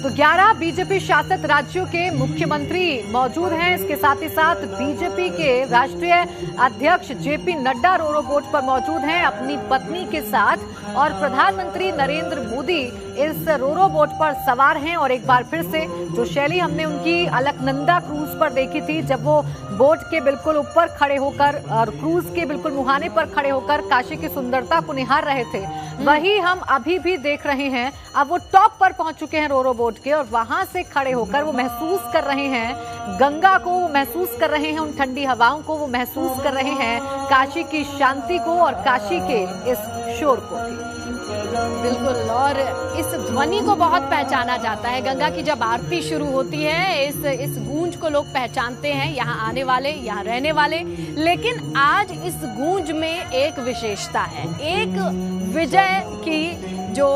तो 11 बीजेपी शासित राज्यों के मुख्यमंत्री मौजूद हैं। इसके साथ ही साथ बीजेपी के राष्ट्रीय अध्यक्ष जेपी नड्डा रोरो बोट पर मौजूद हैं अपनी पत्नी के साथ, और प्रधानमंत्री नरेंद्र मोदी इस रोरो बोट पर सवार हैं। और एक बार फिर से जो शैली हमने उनकी अलकनंदा क्रूज पर देखी थी, जब वो बोट के बिल्कुल ऊपर खड़े होकर और क्रूज के बिल्कुल मुहाने पर खड़े होकर काशी की सुंदरता को निहार रहे थे, वही हम अभी भी देख रहे हैं। अब वो टॉप पर पहुंच चुके हैं रोरो बोट के, और वहां से खड़े होकर वो महसूस कर रहे हैं गंगा को, वो महसूस कर रहे हैं उन ठंडी हवाओं को, वो महसूस कर रहे हैं काशी की शांति को और काशी के इस शोर को भी। बिल्कुल, और इस ध्वनि को बहुत पहचाना जाता है। गंगा की जब आरती शुरू होती है, इस गूंज को लोग पहचानते हैं, यहाँ आने वाले, यहाँ रहने वाले। लेकिन आज इस गूंज में एक विशेषता है, एक विजय की जो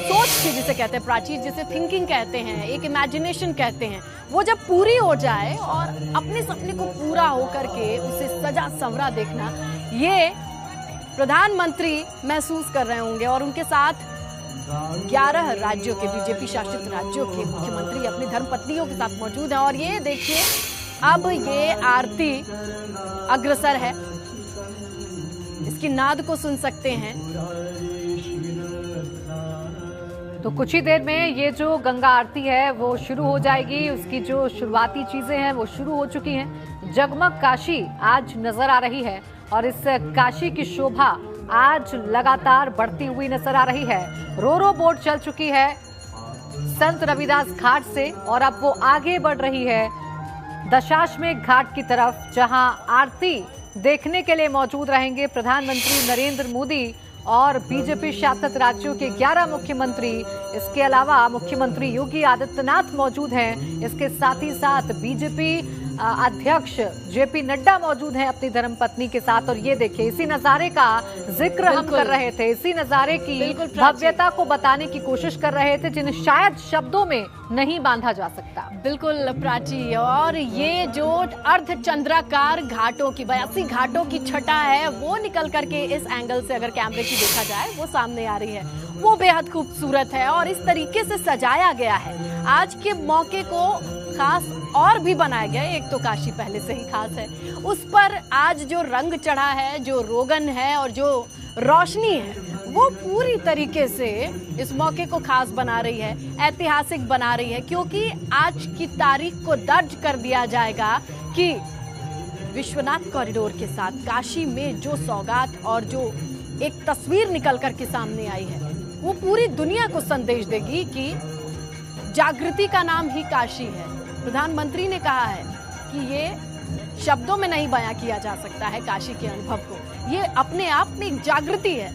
सोच थी, जिसे कहते हैं प्राची, जिसे थिंकिंग कहते हैं, एक इमेजिनेशन कहते हैं, वो जब पूरी हो जाए और अपने सपने को पूरा होकर के उसे सजा संवरा देखना, ये प्रधानमंत्री महसूस कर रहे होंगे। और उनके साथ 11 राज्यों के, बीजेपी शासित राज्यों के मुख्यमंत्री अपनी धर्मपत्नियों के साथ मौजूद हैं। और ये देखिए, अब ये आरती अग्रसर है, इसकी नाद को सुन सकते हैं। तो कुछ ही देर में ये जो गंगा आरती है वो शुरू हो जाएगी। उसकी जो शुरुआती चीजें हैं वो शुरू हो चुकी हैं। जगमग काशी आज नजर आ रही है, और इस काशी की शोभा आज लगातार बढ़ती हुई नजर आ रही है। रोरो बोट चल चुकी है संत रविदास घाट से, और अब वो आगे बढ़ रही है दशाश्वमेध घाट की तरफ, जहां आरती देखने के लिए मौजूद रहेंगे प्रधानमंत्री नरेंद्र मोदी और बीजेपी शासित राज्यों के 11 मुख्यमंत्री। इसके अलावा मुख्यमंत्री योगी आदित्यनाथ मौजूद हैं। इसके साथ ही साथ बीजेपी अध्यक्ष जेपी नड्डा मौजूद हैं अपनी धर्मपत्नी के साथ। और ये देखिए, इसी नजारे का जिक्र हम कर रहे थे, इसी नजारे की भव्यता को बताने की कोशिश कर रहे थे, जिन्हें शायद शब्दों में नहीं बांधा जा सकता। बिल्कुल प्राची, और ये जो अर्धचंद्राकार घाटों की 82 घाटों की छटा है, वो निकल करके इस एंगल से अगर कैमरे की देखा जाए, वो सामने आ रही है, वो बेहद खूबसूरत है। और इस तरीके से सजाया गया है, आज के मौके को खास और भी बनाया गया है। एक तो काशी पहले से ही खास है, उस पर आज जो रंग चढ़ा है, जो रोगन है और जो रोशनी है, वो पूरी तरीके से इस मौके को खास बना रही है, ऐतिहासिक बना रही है। क्योंकि आज की तारीख को दर्ज कर दिया जाएगा कि विश्वनाथ कॉरिडोर के साथ काशी में जो सौगात और जो एक तस्वीर निकल कर के सामने आई है, वो पूरी दुनिया को संदेश देगी कि जागृति का नाम ही काशी है। प्रधानमंत्री ने कहा है कि ये शब्दों में नहीं बयां किया जा सकता है काशी के अनुभव को, ये अपने आप में एक जागृति है।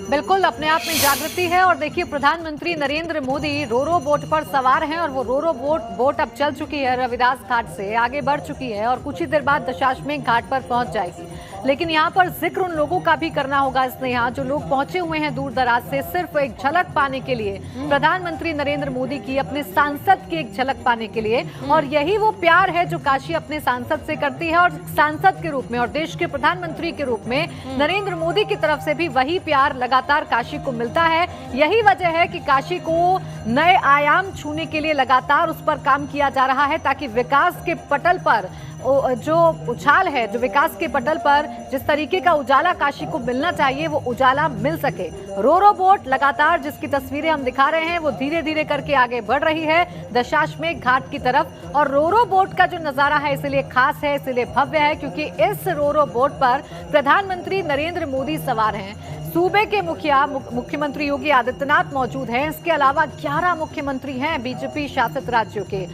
बिल्कुल अपने आप में जागृति है। और देखिए, प्रधानमंत्री नरेंद्र मोदी रोरो बोट पर सवार हैं, और वो रोरो बोट अब चल चुकी है, रविदास घाट से आगे बढ़ चुकी है, और कुछ ही देर बाद दशाश्वमेध घाट पर पहुंच जाएगी। लेकिन यहाँ पर जिक्र उन लोगों का भी करना होगा इसने, यहाँ जो लोग पहुंचे हुए हैं दूर दराज से, सिर्फ एक झलक पाने के लिए, प्रधानमंत्री नरेंद्र मोदी की, अपने सांसद की एक झलक पाने के लिए। और यही वो प्यार है जो काशी अपने सांसद से करती है, और सांसद के रूप में और देश के प्रधानमंत्री के रूप में नरेंद्र मोदी की तरफ से भी वही प्यार लगातार काशी को मिलता है। यही वजह है कि काशी को नए आयाम छूने के लिए लगातार उस पर काम किया जा रहा है, ताकि विकास के पटल पर जो उछाल है, जो विकास के पटल पर जिस तरीके का उजाला काशी को मिलना चाहिए, वो उजाला मिल सके। रोरो बोट लगातार जिसकी तस्वीरें हम दिखा रहे हैं, वो धीरे धीरे करके आगे बढ़ रही है दशाश्वमेध घाट की तरफ। और रोरो बोट का जो नजारा है इसलिए खास है, इसलिए भव्य है, क्योंकि इस रोरो बोट पर प्रधानमंत्री नरेंद्र मोदी सवार हैं। सूबे के मुख्यमंत्री योगी आदित्यनाथ मौजूद हैं। इसके अलावा 11 मुख्यमंत्री हैं बीजेपी शासित राज्यों के,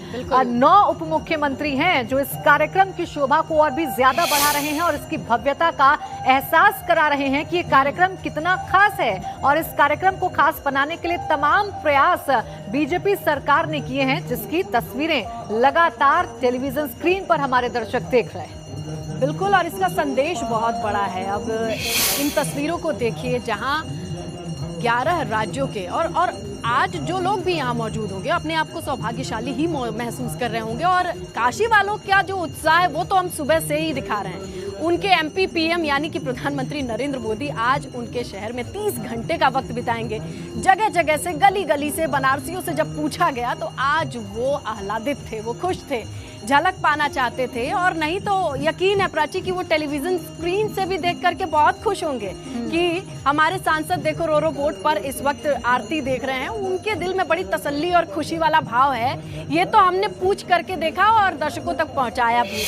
9 उप मुख्यमंत्री हैं जो इस कार्यक्रम की शोभा को और भी ज्यादा बढ़ा रहे हैं और इसकी भव्यता का एहसास करा रहे हैं कि ये कार्यक्रम कितना खास है। और इस कार्यक्रम को खास बनाने के लिए तमाम प्रयास बीजेपी सरकार ने किए हैं, जिसकी तस्वीरें लगातार टेलीविजन स्क्रीन पर हमारे दर्शक देख रहे हैं। बिल्कुल, और इसका संदेश बहुत बड़ा है। अब इन तस्वीरों को देखिए, जहां 11 राज्यों के और आज जो लोग भी यहाँ मौजूद होंगे अपने आप को सौभाग्यशाली ही महसूस कर रहे होंगे। और काशी वालों का जो उत्साह है वो तो हम सुबह से ही दिखा रहे हैं। उनके एमपी पीएम यानी कि प्रधानमंत्री नरेंद्र मोदी आज उनके शहर में 30 घंटे का वक्त बिताएंगे। जगह जगह से, गली गली से बनारसियों से जब पूछा गया तो आज वो आह्लादित थे, वो खुश थे, झलक पाना चाहते थे। और नहीं तो यकीन है प्राची कि वो टेलीविजन स्क्रीन से भी देख करके बहुत खुश होंगे कि हमारे सांसद देखो रो रो बोट पर इस वक्त आरती देख रहे हैं। उनके दिल में बड़ी तसल्ली और खुशी वाला भाव है। ये तो हमने पूछ करके देखा और दर्शकों तक पहुंचाया भी।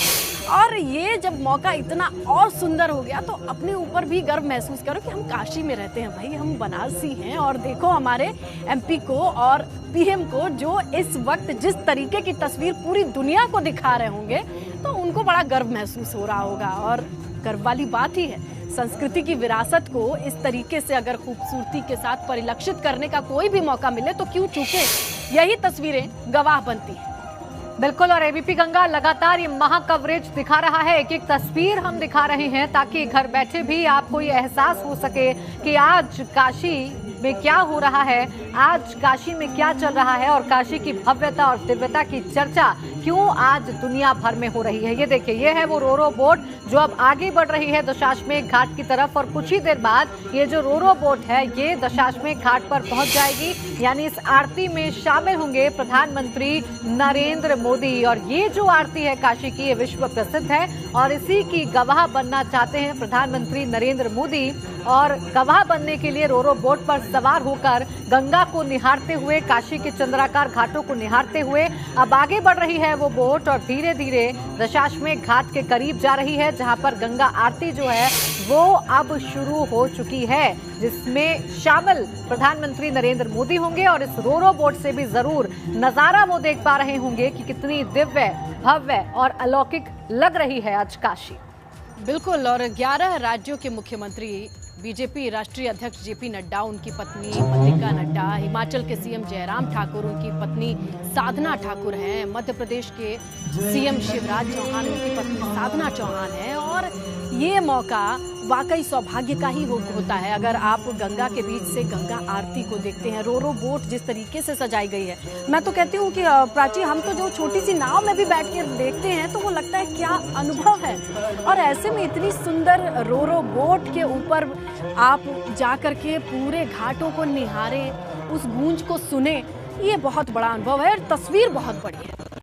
और ये जब मौका इतना और सुंदर हो गया तो अपने ऊपर भी गर्व महसूस करो कि हम काशी में रहते हैं भाई, हम बनारसी हैं। और देखो हमारे एमपी को और पीएम को जो इस वक्त जिस तरीके की तस्वीर पूरी दुनिया को दिखा रहे होंगे तो उनको बड़ा गर्व महसूस हो रहा होगा। और गर्व वाली बात ही है, संस्कृति की विरासत को इस तरीके से अगर खूबसूरती के साथ परिलक्षित करने का कोई भी मौका मिले तो क्यों चूके। यही तस्वीरें गवाह बनती हैं। बिल्कुल, और एबीपी गंगा लगातार ये महा कवरेज दिखा रहा है, एक एक तस्वीर हम दिखा रहे हैं ताकि घर बैठे भी आपको ये एहसास हो सके कि आज काशी में क्या हो रहा है, आज काशी में क्या चल रहा है और काशी की भव्यता और दिव्यता की चर्चा क्यों आज दुनिया भर में हो रही है। ये देखिए, ये है वो रोरो बोट जो अब आगे बढ़ रही है दशाश्वमेध घाट की तरफ और कुछ ही देर बाद ये जो रोरो बोट है ये दशाश्वमेध घाट पर पहुंच जाएगी। यानी इस आरती में शामिल होंगे प्रधानमंत्री नरेंद्र मोदी। और ये जो आरती है काशी की, ये विश्व प्रसिद्ध है और इसी की गवाह बनना चाहते हैं प्रधानमंत्री नरेंद्र मोदी। और गवाह बनने के लिए रोरो बोट पर सवार होकर गंगा को निहारते हुए, काशी के चंद्राकार घाटों को निहारते हुए अब आगे बढ़ रही है वो बोट और धीरे धीरे दशाश्वमेध घाट के करीब जा रही है, जहां पर गंगा आरती जो है वो अब शुरू हो चुकी है, जिसमें शामिल प्रधानमंत्री नरेंद्र मोदी होंगे। और इस रोरो बोट से भी जरूर नजारा वो देख पा रहे होंगे कि कितनी दिव्य, भव्य और अलौकिक लग रही है आज काशी। बिल्कुल, और 11 राज्यों के मुख्यमंत्री, बीजेपी राष्ट्रीय अध्यक्ष जेपी नड्डा, उनकी पत्नी मल्लिका नड्डा, हिमाचल के सीएम जयराम ठाकुर, उनकी पत्नी साधना ठाकुर हैं, मध्य प्रदेश के सीएम शिवराज चौहान, उनकी पत्नी साधना चौहान है। और ये मौका वाकई सौभाग्य का ही होता है अगर आप गंगा के बीच से गंगा आरती को देखते हैं। रोरो बोट जिस तरीके से सजाई गई है, मैं तो कहती हूँ कि प्राची, हम तो जो छोटी सी नाव में भी बैठ के देखते हैं तो वो लगता है क्या अनुभव है। और ऐसे में इतनी सुंदर रोरो बोट के ऊपर आप जा करके पूरे घाटों को निहारे, उस गूंज को सुने, ये बहुत बड़ा अनुभव है और तस्वीर बहुत बड़ी है।